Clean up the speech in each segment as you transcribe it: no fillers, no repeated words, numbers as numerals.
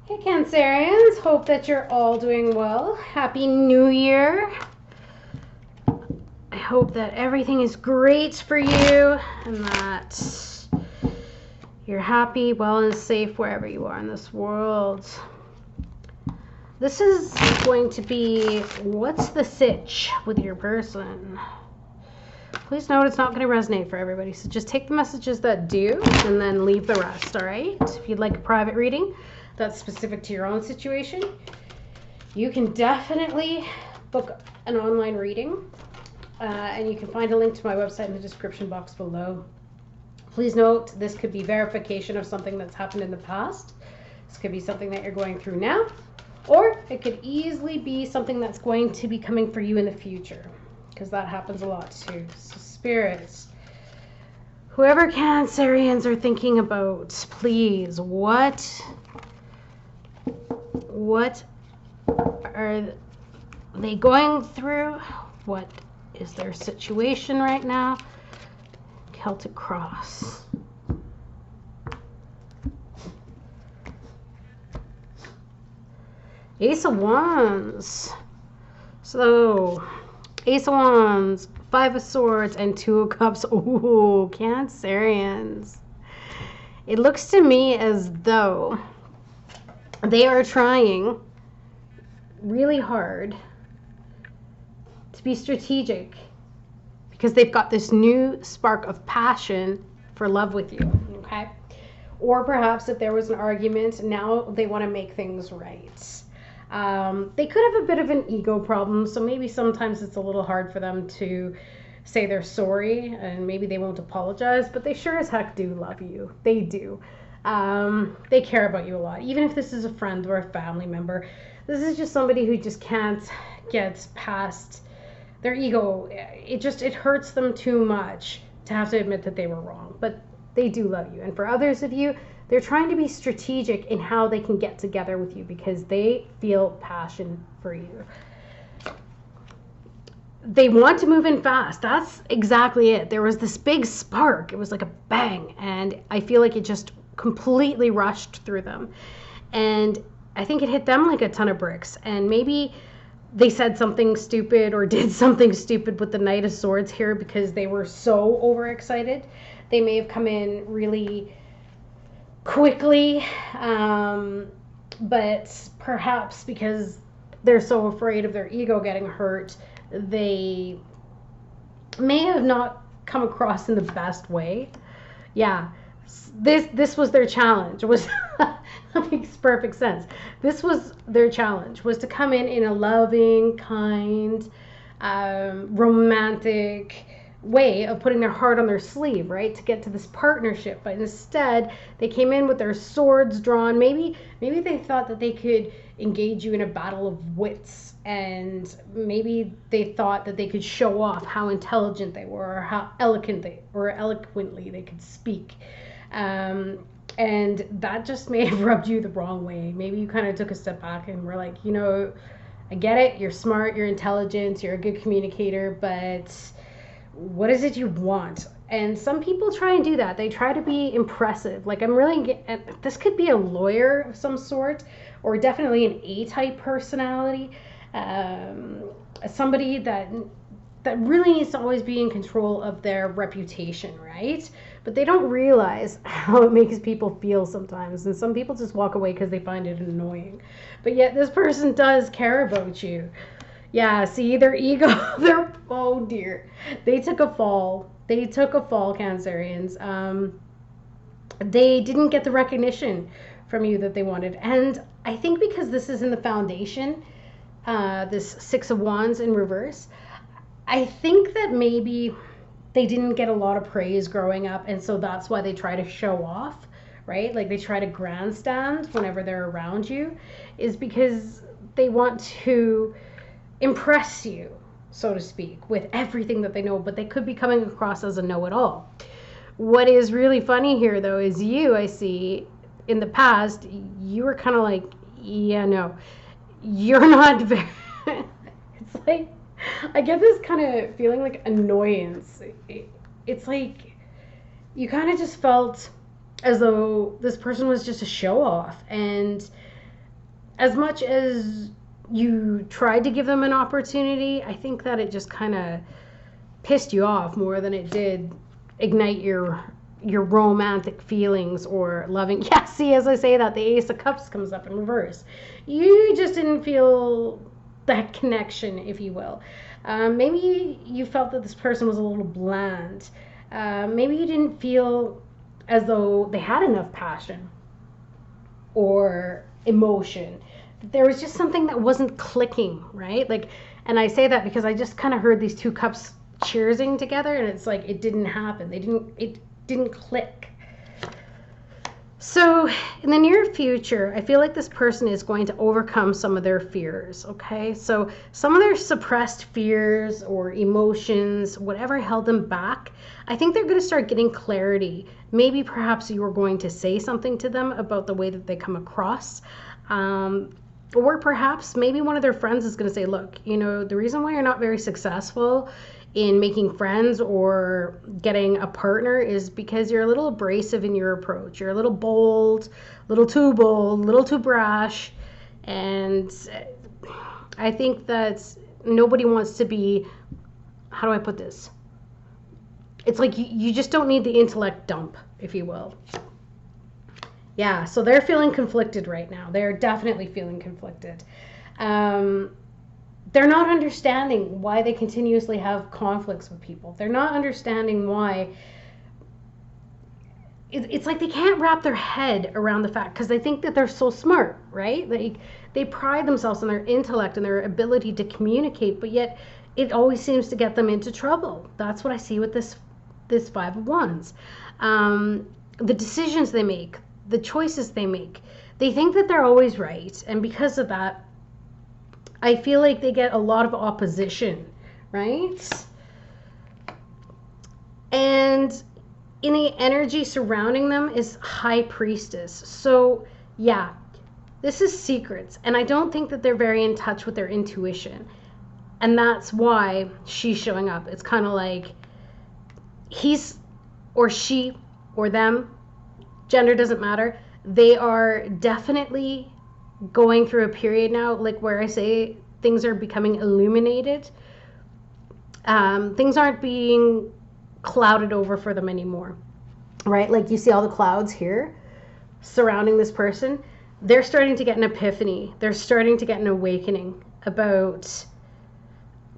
Hey Cancerians, hope that you're all doing well. Happy New Year. I hope that everything is great for you and that you're happy, well, and safe wherever you are in this world. This is going to be what's the sitch with your person. Please note it's not going to resonate for everybody, so just take the messages that do and then leave the rest, all right? If you'd like a private reading that's specific to your own situation, you can definitely book an online reading, and you can find a link to my website in the description box below. Please note this could be verification of something that's happened in the past. This could be something that you're going through now, or it could easily be something that's going to be coming for you in the future, because that happens a lot too. So spirits, whoever Cancerians are thinking about, please, what are they going through? What is their situation right now? Celtic Cross. Ace of Wands. So, Ace of Wands, Five of Swords, and Two of Cups. Ooh, Cancerians. It looks to me as though they are trying really hard to be strategic because they've got this new spark of passion for love with you, okay? Or perhaps if there was an argument, now they want to make things right. They could have a bit of an ego problem, so maybe sometimes it's a little hard for them to say they're sorry, and maybe they won't apologize, but they sure as heck do love you. They do. They care about you a lot. Even if this is a friend or a family member, this is just somebody who just can't get past their ego. It hurts them too much to have to admit that they were wrong, but they do love you. And for others of you, they're trying to be strategic in how they can get together with you because they feel passion for you. They want to move in fast. That's exactly it. There was this big spark. It was like a bang, and I feel like it just completely rushed through them. And I think it hit them like a ton of bricks. And maybe they said something stupid or did something stupid with the Knight of Swords here because they were so overexcited. They may have come in really quickly, but perhaps because they're so afraid of their ego getting hurt, they may have not come across in the best way. Yeah, this was their challenge. That makes perfect sense. This was their challenge, was to come in a loving, kind, romantic way of putting their heart on their sleeve, right, to get to this partnership. But instead, they came in with their swords drawn. Maybe they thought that they could engage you in a battle of wits, and maybe they thought that they could show off how intelligent they were or how eloquently they could speak. And that just may have rubbed you the wrong way. Maybe you kind of took a step back and were like, I get it. You're smart, you're intelligent, you're a good communicator, but what is it you want? And some people try and do that. They try to be impressive. Like, this could be a lawyer of some sort, or definitely an A-type personality. Somebody that really needs to always be in control of their reputation, right? But they don't realize how it makes people feel sometimes. And some people just walk away because they find it annoying. But yet this person does care about you. Yeah, see, their ego, oh dear. They took a fall. Cancerians. They didn't get the recognition from you that they wanted. And I think because this is in the foundation, this Six of Wands in reverse, I think that maybe they didn't get a lot of praise growing up, and so that's why they try to show off, right? Like they try to grandstand whenever they're around you, is because they want to impress you, so to speak, with everything that they know, but they could be coming across as a know-it-all. What is really funny here, though, is I see, in the past, you were kind of like, yeah, no, you're not very... It's like, I get this kind of feeling like annoyance. It's like you kind of just felt as though this person was just a show off, and as much as you tried to give them an opportunity, I think that it just kind of pissed you off more than it did ignite your romantic feelings or loving. Yeah, see, as I say that, the Ace of Cups comes up in reverse. You just didn't feel that connection, if you will. Maybe you felt that this person was a little bland. Maybe you didn't feel as though they had enough passion or emotion. There was just something that wasn't clicking, right? Like, and I say that because I just kind of heard these two cups cheersing together, and it's like it didn't happen. It didn't click. So in the near future, I feel like this person is going to overcome some of their fears, okay? So some of their suppressed fears or emotions, whatever held them back, I think they're going to start getting clarity. Maybe perhaps you were going to say something to them about the way that they come across. Or perhaps maybe one of their friends is going to say, look, you know, the reason why you're not very successful in making friends or getting a partner is because you're a little abrasive in your approach. You're a little bold, a little too brash. And I think that nobody wants to be, how do I put this? It's like you just don't need the intellect dump, if you will. Yeah, so they're feeling conflicted right now. They're definitely feeling conflicted. They're not understanding why they continuously have conflicts with people. They're not understanding why. It's like they can't wrap their head around the fact, because they think that they're so smart, right? They pride themselves on their intellect and their ability to communicate, but yet it always seems to get them into trouble. That's what I see with this Five of Wands. The decisions they make, the choices they make, they think that they're always right, and because of that, I feel like they get a lot of opposition, right? And in the energy surrounding them is High Priestess. So yeah, this is secrets, and I don't think that they're very in touch with their intuition, and that's why she's showing up. It's kind of like he's or she or them, gender doesn't matter, they are definitely going through a period now, like where I say things are becoming illuminated. Things aren't being clouded over for them anymore, right? Like you see all the clouds here surrounding this person. They're starting to get an epiphany. They're starting to get an awakening about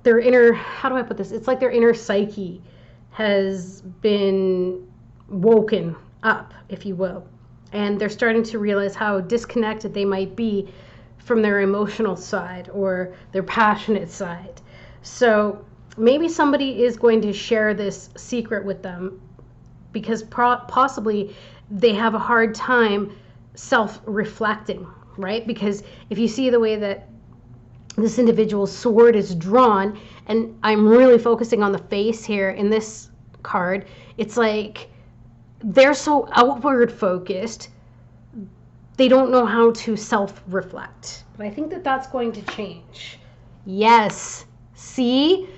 their inner, how do I put this? It's like their inner psyche has been woken up, if you will. And they're starting to realize how disconnected they might be from their emotional side or their passionate side. So maybe somebody is going to share this secret with them because possibly they have a hard time self-reflecting, right? Because if you see the way that this individual's sword is drawn, and I'm really focusing on the face here in this card, it's like they're so outward focused, they don't know how to self-reflect. But I think that that's going to change. Yes. See?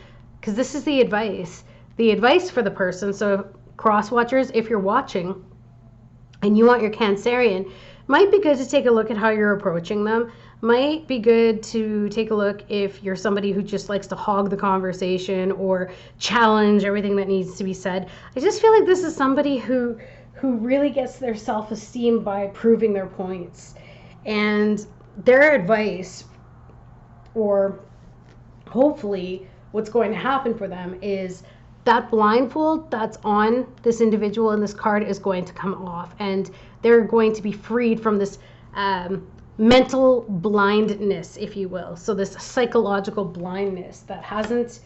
Because this is the advice. The advice for the person. So cross watchers, if you're watching and you want your Cancerian, might be good to take a look at how you're approaching them. Might be good to take a look if you're somebody who just likes to hog the conversation or challenge everything that needs to be said. I just feel like this is somebody who really gets their self-esteem by proving their points. And their advice, or hopefully what's going to happen for them, is that blindfold that's on this individual in this card is going to come off, and they're going to be freed from this mental blindness, if you will. So this psychological blindness that hasn't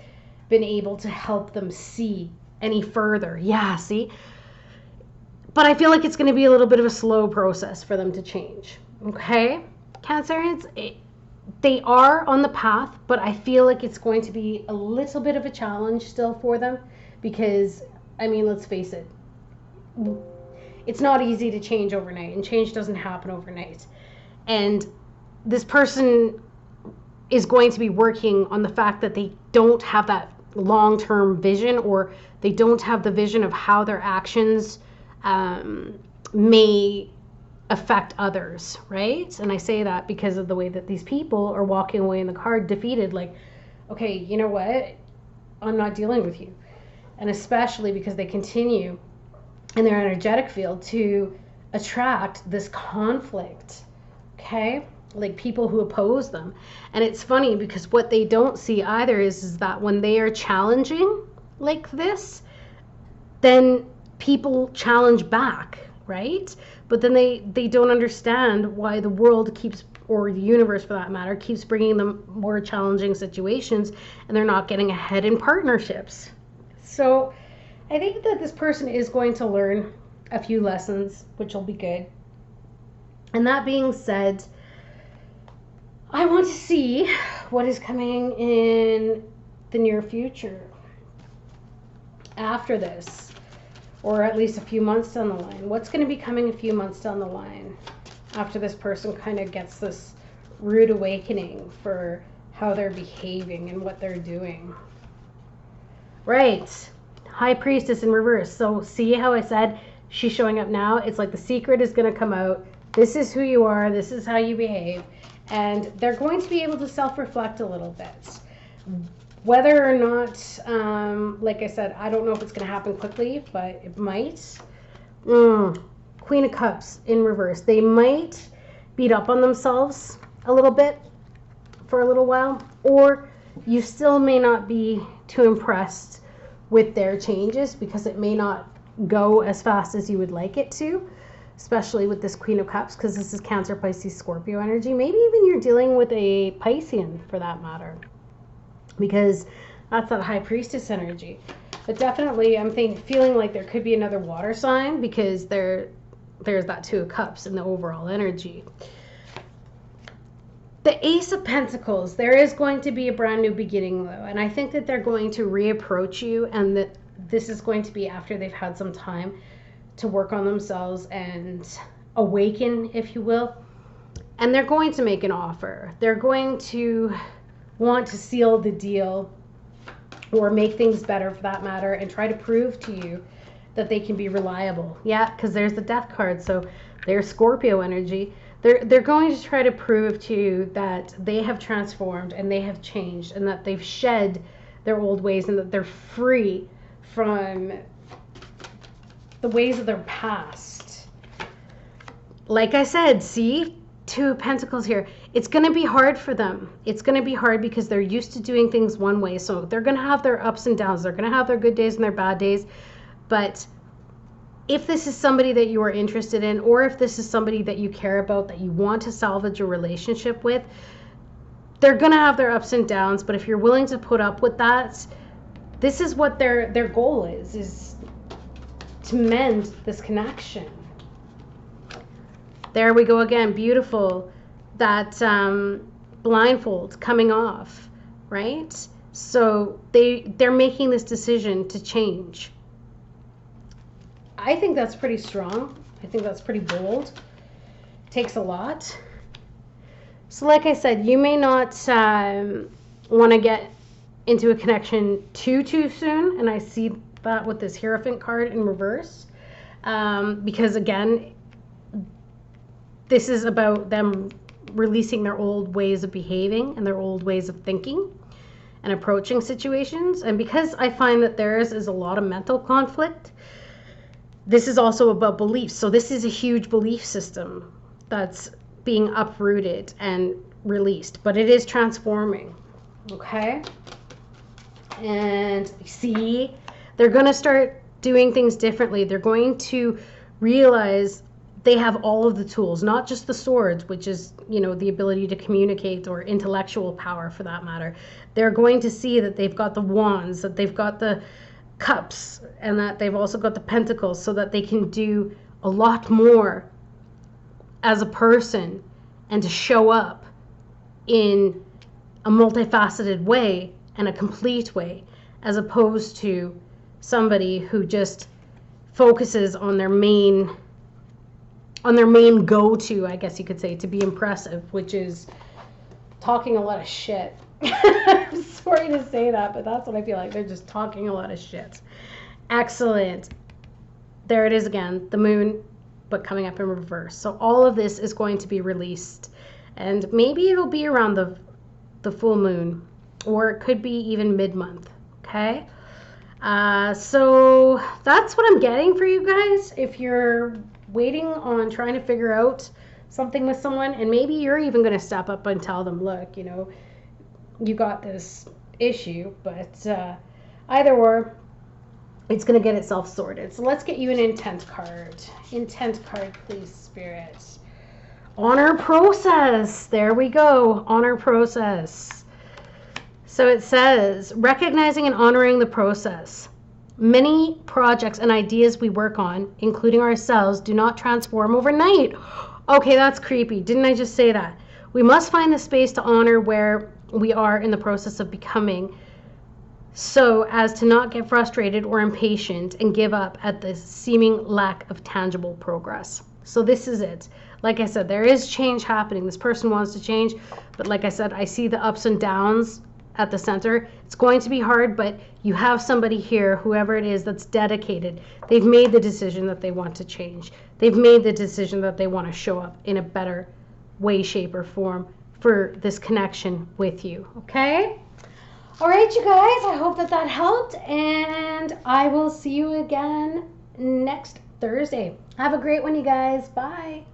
been able to help them see any further. Yeah, see? But I feel like it's going to be a little bit of a slow process for them to change. Okay? Cancerians, they are on the path, but I feel like it's going to be a little bit of a challenge still for them because, I mean, let's face it, it's not easy to change overnight, and change doesn't happen overnight. And this person is going to be working on the fact that they don't have that long-term vision, or they don't have the vision of how their actions may affect others, right? And I say that because of the way that these people are walking away in the card defeated, like, okay, you know what? I'm not dealing with you. And especially because they continue in their energetic field to attract this conflict, okay? Like people who oppose them. And it's funny because what they don't see either is that when they are challenging like this, then people challenge back, right? But then they don't understand why the world keeps, or the universe for that matter, keeps bringing them more challenging situations, and they're not getting ahead in partnerships. So I think that this person is going to learn a few lessons, which will be good. And that being said, I want to see what is coming in the near future after this, or at least a few months down the line. What's going to be coming a few months down the line after this person kind of gets this rude awakening for how they're behaving and what they're doing. Right. High Priestess in reverse. So see how I said she's showing up now? It's like the secret is going to come out. This is who you are. This is how you behave. And they're going to be able to self-reflect a little bit. Whether or not, like I said, I don't know if it's going to happen quickly, but it might. Queen of Cups in reverse. They might beat up on themselves a little bit for a little while, or you still may not be too impressed with their changes because it may not go as fast as you would like it to, especially with this Queen of Cups, because this is Cancer, Pisces, Scorpio energy. Maybe even you're dealing with a Piscean for that matter, because that's that High Priestess energy. But definitely I'm feeling like there could be another water sign, because there's that Two of Cups in the overall energy. The Ace of Pentacles, there is going to be a brand new beginning though, and I think that they're going to reapproach you, and that this is going to be after they've had some time to work on themselves and awaken, if you will. And they're going to make an offer. They're going to want to seal the deal, or make things better for that matter, and try to prove to you that they can be reliable. Yeah, because there's the Death card, so there's Scorpio energy. They're going to try to prove to you that they have transformed and they have changed, and that they've shed their old ways, and that they're free from the ways of their past. Like I said, see? Two of Pentacles here. It's going to be hard for them. It's going to be hard because they're used to doing things one way. So they're going to have their ups and downs. They're going to have their good days and their bad days. But if this is somebody that you are interested in, or if this is somebody that you care about, that you want to salvage a relationship with, they're going to have their ups and downs. But if you're willing to put up with that, this is what their goal is to mend this connection. There we go again. Beautiful. That blindfold coming off, right? So they're making this decision to change. I think that's pretty strong. I think that's pretty bold. Takes a lot. So like I said, you may not want to get into a connection too soon, and I see that with this Hierophant card in reverse, because again, this is about them releasing their old ways of behaving and their old ways of thinking and approaching situations. And because I find that theirs is a lot of mental conflict, this is also about beliefs. So this is a huge belief system that's being uprooted and released, but it is transforming. Okay? And see, they're going to start doing things differently. They're going to realize they have all of the tools, not just the swords, which is, you know, the ability to communicate, or intellectual power for that matter. They're going to see that they've got the wands, that they've got the cups, and that they've also got the pentacles, so that they can do a lot more as a person and to show up in a multifaceted way and a complete way, as opposed to somebody who just focuses on their main go-to, I guess you could say, to be impressive, which is talking a lot of shit. I'm sorry to say that, but that's what I feel like. They're just talking a lot of shit. Excellent. There it is again. The moon but coming up in reverse. So all of this is going to be released, and maybe it'll be around the full moon, or it could be even mid-month. Okay. So that's what I'm getting for you guys. If you're waiting on trying to figure out something with someone, and maybe you're even going to step up and tell them, look, you know, you got this issue, but either or, it's going to get itself sorted. So let's get you an intent card. Intent card, please, Spirit. Honor process. There we go. Honor process. So it says, recognizing and honoring the process. Many projects and ideas we work on, including ourselves, do not transform overnight. Okay, that's creepy. Didn't I just say that? We must find the space to honor where we are in the process of becoming, so as to not get frustrated or impatient and give up at the seeming lack of tangible progress. So this is it. Like I said, there is change happening. This person wants to change, but like I said, I see the ups and downs at the center. It's going to be hard, but you have somebody here, whoever it is, that's dedicated. They've made the decision that they want to change. They've made the decision that they want to show up in a better way, shape, or form for this connection with you. Okay? All right, you guys, I hope that helped, and I will see you again next Thursday. Have a great one, you guys. Bye.